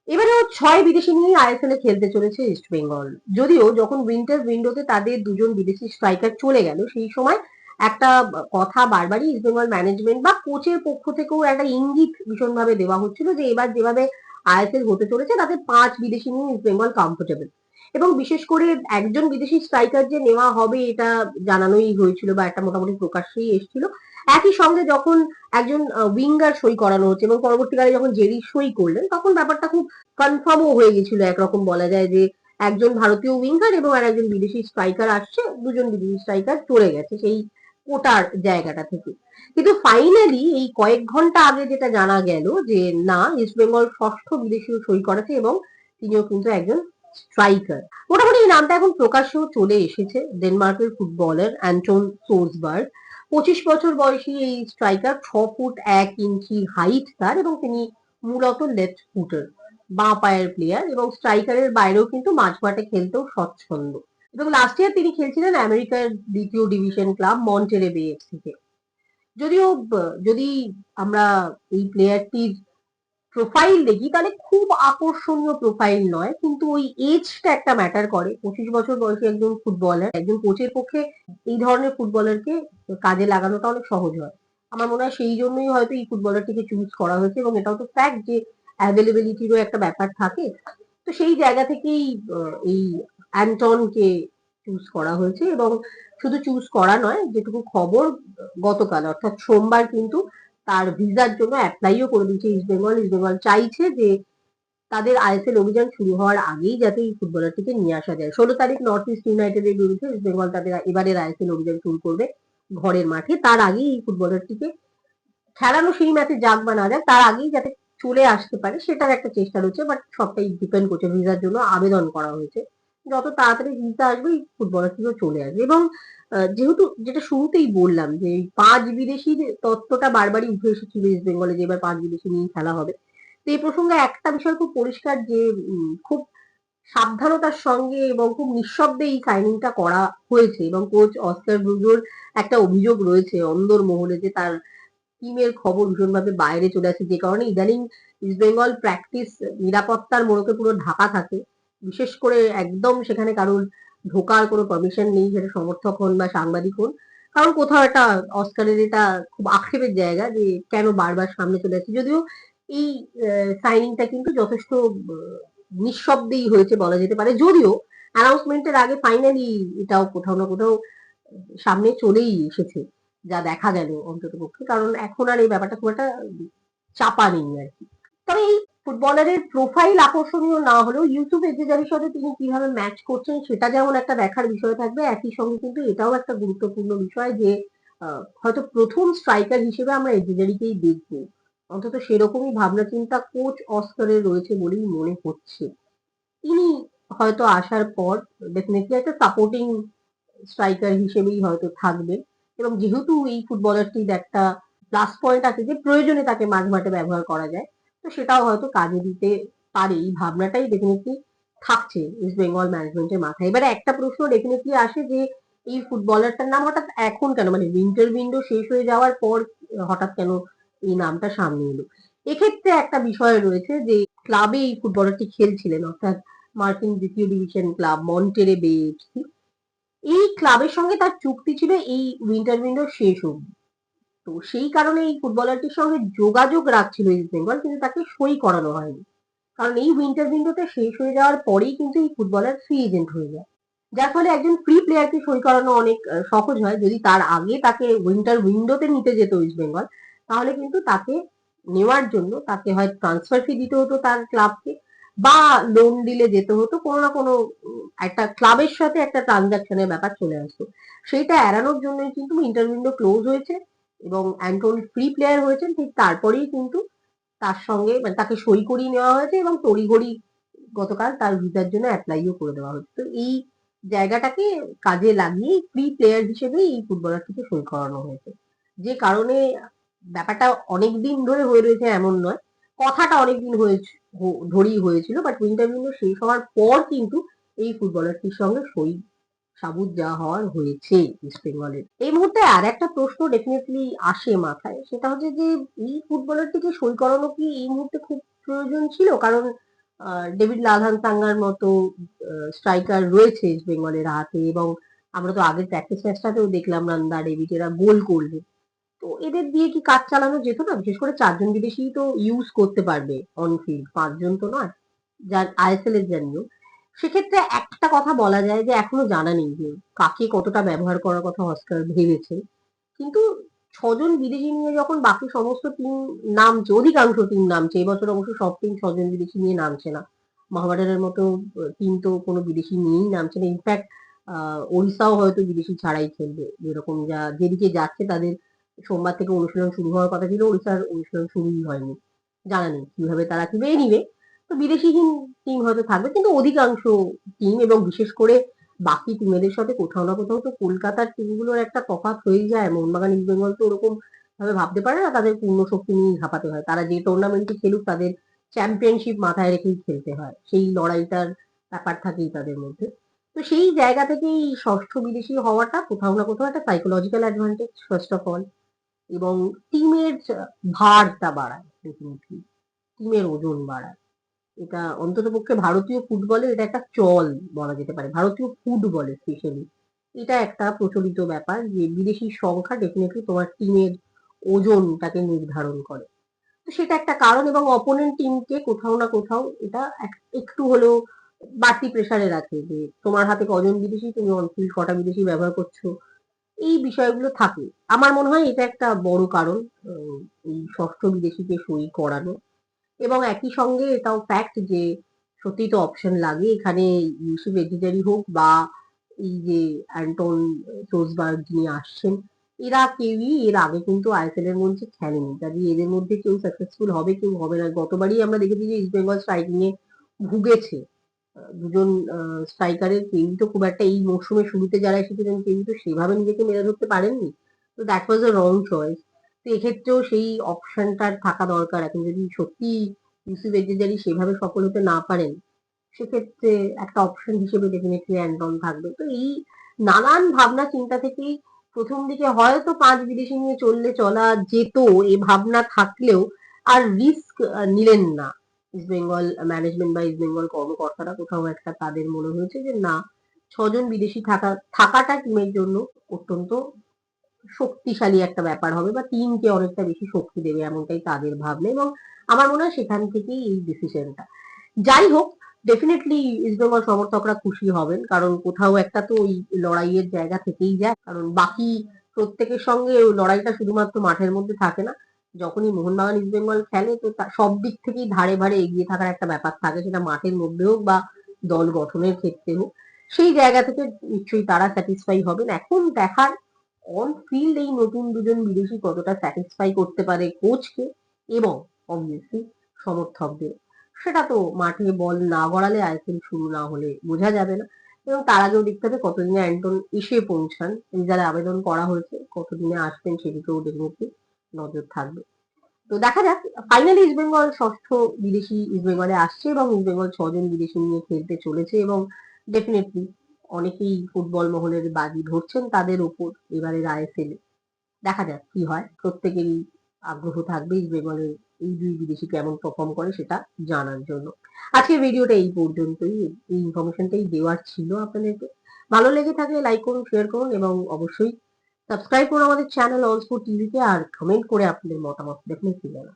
এবারেও ৬ বিদেশি নিয়ে আইএসএল এ খেলতে চলেছে ইস্ট বেঙ্গল। যদিও যখন উইন্টার উইন্ডোতে তাদের ২ জন বিদেশি স্ট্রাইকার চলে গেল, সেই সময় একটা কথা বারবারই ইস্ট বেঙ্গল ম্যানেজমেন্ট বা কোচের পক্ষ থেকেও একটা ইঙ্গিত ভীষণভাবে দেওয়া হচ্ছিল যে এবার যেভাবে আইএসএল হতে চলেছে তাতে ৫ বিদেশি নিয়ে ইস্ট বেঙ্গল কমফোর্টেবল। এবং বিশেষ করে একজন বিদেশি স্ট্রাইকার যে নেওয়া হবে এটা জানানোই হয়েছিল বা একটা মোটামুটি প্রকাশ্যেই এসেছিল। একই সঙ্গে যখন একজন উইঙ্গার সই করানো হচ্ছে এবং পরবর্তীকালে যখন জেরি সই করলেন তখন ব্যাপারটা খুব কনফার্মও হয়ে গেছিল একরকম বলা যায় যে একজন ভারতীয় উইঙ্গার এবং আর একজন বিদেশি স্ট্রাইকার আসছে, দুজন বিদেশি স্ট্রাইকার চলে গেছে সেই কোটার জায়গাটা থেকে। কিন্তু ফাইনালি এই কয়েক ঘন্টা আগে যেটা জানা গেল যে না, ইস্ট বেঙ্গল ষষ্ঠ বিদেশিও সই করেছে এবং তিনিও কিন্তু একজন স্ট্রাইকার। মোটামুটি এই নামটা এখন প্রকাশ্যেও চলে এসেছে। ডেনমার্কের ফুটবলার অ্যান্টন সোর্সবার্গ, ২৫ বছর বয়সী এই স্ট্রাইকার, ৬ ফুট ১ ইঞ্চি হাইট তার এবং তিনি মূলত লেফট ফুটার, বাঁ পায়ের প্লেয়ার এবং স্ট্রাইকারের বাইরেও কিন্তু মাঝমাঠে খেলতেও স্বচ্ছন্দ। এবং লাস্ট ইয়ার তিনি খেলছিলেন আমেরিকার দ্বিতীয় ডিভিশন ক্লাব মন্টেরে বে এফসি তে। যদিও যদি আমরা এই প্লেয়ারটির প্রোফাইল দেখি তাহলে খুব আকর্ষণীয় প্রোফাইল নয়, কিন্তু ওই এজটা একটা ম্যাটার করে। ২৫ বছর বয়সী একজন ফুটবলার, একজন কোচের পক্ষে এই ধরনের ফুটবলারকে কাজে লাগানোটা অনেক সহজ হয়। আমার মনে হয় সেই জন্যই হয়তো এই ফুটবলারটিকে চুজ করা হয়েছে এবং এটাও তো ফ্যাক্ট যে অ্যাভেলেবিলিটিরও একটা ব্যাপার থাকে। তো সেই জায়গা থেকেই এই অ্যান্টনকে চুজ করা হয়েছে এবং শুধু চুজ করা নয়, যেটুকু খবর গতকাল অর্থাৎ সোমবার কিন্তু তার ভিসার জন্য অ্যাপ্লাইও করে দিয়েছে ইস্ট বেঙ্গল। ইস্ট বেঙ্গল চাইছে যে তাদের আইএসএল অভিযান শুরু হওয়ার আগেই যাতে এই ফুটবলারটিকে নিয়ে আসা যায়। ১৬ তারিখ নর্থ ইস্ট ইউনাইটেডের বিরুদ্ধে ইস্ট বেঙ্গল তাদের এবারের আইএসএল অভিযান শুরু করবে ঘরের মাঠে। তার আগেই এই ফুটবলারটিকে খেলানো, সেই ম্যাচে যাক বা না যাক তার আগেই যাতে চলে আসতে পারে সেটার একটা চেষ্টা রয়েছে। বাট সবটাই ডিপেন্ড করছে, ভিসার জন্য আবেদন করা হয়েছে। যত তাড়াতাড়ি ভিসা আসবে এই ফুটবলারটিও চলে আসবে। এবং যেহেতু যেটা শুরুতেই বললাম যে ৫ বিদেশির তত্ত্বটা বারবারই উঠে এসেছিল ইস্ট বেঙ্গলে যে এবার ৫ বিদেশি নিয়ে খেলা হবে। তো এই প্রসঙ্গে একটা বিষয় খুব পরিষ্কার যে খুব সাবধানতার সঙ্গে এবং খুব নিঃশব্দে এই সাইনিংটা করা হয়েছে এবং কোচ অস্কার ব্রুজোর একটা অভিযোগ রয়েছে অন্দর মহলে যে তার টিমের খবর ভীষণভাবে বাইরে চলে আসে, যে কারণে ইদানিং ইস্ট বেঙ্গল প্র্যাকটিস নিরাপত্তার মোড়কে পুরো ঢাকা থাকে। বিশেষ করে একদম সেখানে কারোর ঢোকার কোনো পারমিশন নেই, সেটা সমর্থক হন বা সাংবাদিক হন। কারণ কোথাও একটা অস্কারের এটা খুব আক্ষেপের জায়গা যে কেন বারবার সামনে চলে আসছে। যদিও এই সাইনিংটা কিন্তু যথেষ্ট নিঃশব্দেই হয়েছে বলা যেতে পারে। যদিও অ্যানাউন্সমেন্টের আগে ফাইনালি এটাও কোথাও না কোথাও সামনে চলেই এসেছে, যা দেখা গেল অন্ততপক্ষে। কারণ এখন আর এই ব্যাপারটা খুব একটা চাপা নেই আরকি। তবে এই ফুটবলারের প্রোফাইল আকর্ষণীয় না হলেও ইউসুফ এজেজারির সাথে তিনি কিভাবে ম্যাচ করছেন সেটা যেমন একটা দেখার বিষয় থাকবে, একই সঙ্গে কিন্তু এটাও একটা গুরুত্বপূর্ণ বিষয় যে হয়তো প্রথম স্ট্রাইকার হিসেবে আমরা এজেজারিকেই দেখব। অন্তত সেরকমই ভাবনা চিন্তা কোচ অস্কারের রয়েছে বলেই মনে হচ্ছে। তিনি হয়তো আসার পর ডেফিনেটলি একটা সাপোর্টিং স্ট্রাইকার হিসেবেই হয়তো থাকবেন। এবং যেহেতু এই ফুটবলারটির একটা প্লাস পয়েন্ট আছে যে প্রয়োজনে তাকে মাঝ মাঠে ব্যবহার করা যায়, তো সেটাও হয়তো কাজে দিতে পারে। এই ভাবনাটাই ডেফিনেটলি থাকছে ইস্ট বেঙ্গল ম্যানেজমেন্টের মাথায়। এবারে একটা প্রশ্ন ডেফিনেটলি আসে যে এই ফুটবলারটার নাম হঠাৎ এখন কেন, মানে উইন্টার উইন্ডো শেষ হয়ে যাওয়ার পর হঠাৎ কেন এই নামটা সামনে এলো? এক্ষেত্রে একটা বিষয় রয়েছে যে ক্লাবে এই ফুটবলারটি খেলছিলেন, অর্থাৎ মার্কিন দ্বিতীয় ডিভিশন ক্লাব মন্টেরে বে এফসি। এই ক্লাবের সঙ্গে তার চুক্তি ছিল এই উইন্টার উইন্ডো শেষ অবধি। তো সেই কারণে এই ফুটবলারটির সঙ্গে যোগাযোগ রাখছিল ইস্ট বেঙ্গল, কিন্তু তাকে সই করানো হয়নি। কারণ এই উইন্টার উইন্ডোতে শেষ হয়ে যাওয়ার পরেই কিন্তু এই ফুটবলার ফ্রি এজেন্ট হয়ে যায়। যার ফলে একজন ফ্রি প্লেয়ারকে সই করানো অনেক সহজ হয়। যদি তার আগে তাকে উইন্টার উইন্ডোতে নিতে যেত ইস্ট বেঙ্গল, তাহলে কিন্তু তাকে নেওয়ার জন্য তাকে হয় ট্রান্সফার ফি দিতে হতো তার ক্লাবকে, বা লোন ডিলে যেতে হতো, কোনো না কোনো একটা ক্লাবের সাথে একটা ট্রানজাকশনের ব্যাপার চলে আসতো। সেইটা এড়ানোর জন্যই কিন্তু উইন্টার উইন্ডো ক্লোজ হয়েছে এবং অ্যান্টন ফ্রি প্লেয়ার হয়েছেন। ঠিক তারপরেই কিন্তু তার সঙ্গে মানে তাকে সই করিয়ে নেওয়া হয়েছে এবং তড়িঘড়ি গতকাল তার ভিসার জন্য অ্যাপ্লাইও করে দেওয়া হয়েছে। তো এই জায়গাটাকে কাজে লাগিয়ে ফ্রি প্লেয়ার হিসেবেই এই ফুটবলারটিকে সই করানো হয়েছে। যে কারণে ব্যাপারটা অনেকদিন ধরে হয়ে রয়েছে এমন নয়, কথাটা অনেকদিন হয়েছে ধরেই হয়েছিল, বাট উইন্টার উইন্ডো শেষ হওয়ার পর কিন্তু এই ফুটবলারটির সঙ্গে সই সাবুত যা হওয়ার হয়েছে ইস্ট বেঙ্গলের। এই মুহূর্তে আর একটা প্রশ্ন ডেফিনেটলি আসে মাথায়, সেটা হচ্ছে যে এই ফুটবলারটিকে সই করানো কি এই মুহূর্তে খুব প্রয়োজন ছিল? কারণ ডেভিড লালহান সাঙ্গার মতো স্ট্রাইকার রয়েছে ইস্ট বেঙ্গলের হাতে, এবং আমরা তো আগের প্র্যাকটিস ম্যাচটাতেও দেখলাম নন্দা ডেভিড এরা গোল করলেন। তো এদের দিয়ে কি কাজ চালানো যেত না? বিশেষ করে 4 জন বিদেশি তো ইউজ করতে পারবে অন ফিল্ড, 5 জন তো নয়, যার আইএসএল এর জন্য। সেক্ষেত্রে একটা কথা বলা যায় যে এখনো জানা নেই যে কাকে কতটা ব্যবহার করার কথা অস্কার ভেবেছে। কিন্তু 6 জন বিদেশি নিয়ে যখন বাকি সমস্ত টিম নামছে, অধিকাংশ টিম নামছে, এবছর অবশ্য সব টিম 6 জন বিদেশি নিয়ে নামছে না। মোহামেডানের মতো টিম তো কোনো বিদেশি নিয়েই নামছে না। ইনফ্যাক্ট ওড়িশাও হয়তো বিদেশি ছাড়াই খেলবে, যেরকম যেদিকে যাচ্ছে তাদের সোমবার থেকে অনুশীলন শুরু হওয়ার কথা ছিল, ওড়িশার অনুশীলন শুরুই হয়নি। জানা নেই কিভাবে তারা খেলবে। এনিওয়ে, তো বিদেশিহীন টিম হয়তো থাকবে, কিন্তু অধিকাংশ টিম এবং বিশেষ করে বাকি টিমেদের সাথে কোথাও না কোথাও তো কলকাতার টিমগুলোর একটা তফাৎ হয়ে যায়। মোহনবাগান ইস্ট বেঙ্গল তো ওরকম ভাবে ভাবতে পারে না, তাদের পূর্ণ শক্তি নিয়েই ঝাঁপাতে হয়। তারা যে টুর্নামেন্টে খেলুক তাদের চ্যাম্পিয়নশিপ মাথায় রেখেই খেলতে হয়, সেই লড়াইটার ব্যাপার থাকেই তাদের মধ্যে। তো সেই জায়গা থেকেই ষষ্ঠ বিদেশি হওয়াটা কোথাও না কোথাও একটা psychological advantage first of all, এবং টিমের ভারটা বাড়ায়, ডেফিনেটলি টিমের ওজন বাড়ায়। এটা অন্ততপক্ষে ভারতীয় ফুটবলে এটা একটা চল বলা যেতে পারে, ভারতীয় ফুটবলে স্পেশালি এটা একটা প্রচলিত ব্যাপার যে বিদেশির সংখ্যা ডেফিনেটলি তোমার টিমের ওজনটাকে নির্ধারণ করে। তো সেটা একটা কারণ, এবং অপোনেন্ট টিমকে কোথাও না কোথাও এটা একটু হলেও বাড়তি প্রেসারে রাখে যে তোমার হাতে কজন বিদেশি, তুমি অনফিল্ড কটা বিদেশি ব্যবহার করছো, এই বিষয়গুলো থাকে। আমার মনে হয় এটা একটা বড় কারণ এই ষষ্ঠ বিদেশিকে সই করানো। এবং একই সঙ্গে এটাও ফ্যাক্ট যে সত্যিই তো অপশন লাগে এখানে। ইউসুফ এডিজারি হোক বা এই যে অ্যান্টন সোসবার্গ যিনি আসছেন, এরা কেউই এর আগে কিন্তু আইএসএল এর মঞ্চে খেলেনি, কাজে এদের মধ্যে কেউ সাকসেসফুল হবে কেউ হবে না। গতবারই আমরা দেখেছি যে ইস্ট বেঙ্গল স্ট্রাইকিং এ ভুগেছে। দুজন স্ট্রাইকারের কেউই তো খুব একটা এই মরশুমের শুরুতে যারা এসেছিলেন কেউই তো সেভাবে নিজেকে মেলে ধরতে পারেননি। তো that was a wrong choice. তো এক্ষেত্রেও সেই অপশনটার থাকা দরকার। এখন যদি সত্যি ইউসুফ এজেজারি সেভাবে সফল হতে না পারেন, সেক্ষেত্রে একটা অপশন হিসেবে ডেফিনেটলি অ্যান্টন থাকবে। তো এই নানান ভাবনা চিন্তা থেকেই প্রথম দিকে হয়তো 5 বিদেশি নিয়ে চলা যেত, এই ভাবনা থাকলেও আর রিস্ক নিলেন না ইস্ট বেঙ্গল ম্যানেজমেন্ট বা ইস্ট বেঙ্গল কর্মকর্তারা। কোথাও একটা তাদের মনে হয়েছে যে না, 6 জন বিদেশি থাকাটা টিমের জন্য অত্যন্ত শক্তিশালী একটা ব্যাপার হবে, বা টিমকে অনেকটা বেশি শক্তি দেবে, এমনটাই তাদের ভাবনা। এবং আমার মনে হয় সেখান থেকেই এই ডিসিশনটা। যাই হোক, ডেফিনেটলি ইস্টবেঙ্গল সমর্থকরা খুশি হবেন, কারণ কোথাও একটা তো ওই লড়াইয়ের জায়গা থেকেই যায়। কারণ বাকি প্রত্যেকের সঙ্গে ওই লড়াইটা শুধুমাত্র মাঠের মধ্যে থাকে না। যখনই মোহনবাগান ইস্টবেঙ্গল খেলে তো সব দিক থেকেই ধারে ভারে এগিয়ে থাকার একটা ব্যাপার থাকে, সেটা মাঠের মধ্যে হোক বা দল গঠনের ক্ষেত্রে হোক। সেই জায়গা থেকে নিশ্চয়ই তারা স্যাটিসফাই হবেন। এখন দেখার অন ফিল্ড এই নতুন 2 জন বিদেশি কতটা স্যাটিসফাই করতে পারে কোচকে এবং অবভিয়াসলি সমর্থকদের। সেটা তো মাঠে বল না গড়ালে আইপিএল শুরু না হলে বোঝা যাবে না। এবং তার আগেও দেখতে হবে কতদিনে অ্যান্টন এসে পৌঁছান, যারা আবেদন করা হয়েছে কতদিনে আসবেন সেদিকেও ডেফিনেটলি নজর থাকবে। তো দেখা যাক। ফাইনালি ইস্ট বেঙ্গল ষষ্ঠ বিদেশি ইস্ট বেঙ্গলে আসছে, এবং ইস্ট বেঙ্গল 6 জন বিদেশি নিয়ে খেলতে চলেছে, এবং ডেফিনেটলি অনেকেই ফুটবল মহলের বাজি ধরছেন তাদের উপর এবারের আইএসএল। দেখা যাক কি হয়। প্রত্যেকেরই আগ্রহ থাকবে ইস্ট বেঙ্গলের এই 2 বিদেশি কেমন পারফর্ম করে সেটা জানার জন্য। আজকের ভিডিওটা এই পর্যন্তই। এই ইনফরমেশনটাই দেওয়ার ছিল আপনাদেরকে। ভালো লেগে থাকলে লাইক করুন, শেয়ার করুন, এবং অবশ্যই সাবস্ক্রাইব করুন আমাদের চ্যানেল অল স্পোর্ট টিভিকে, আর কমেন্ট করে আপনাদের মতামত ডেফিনেটলি জানান।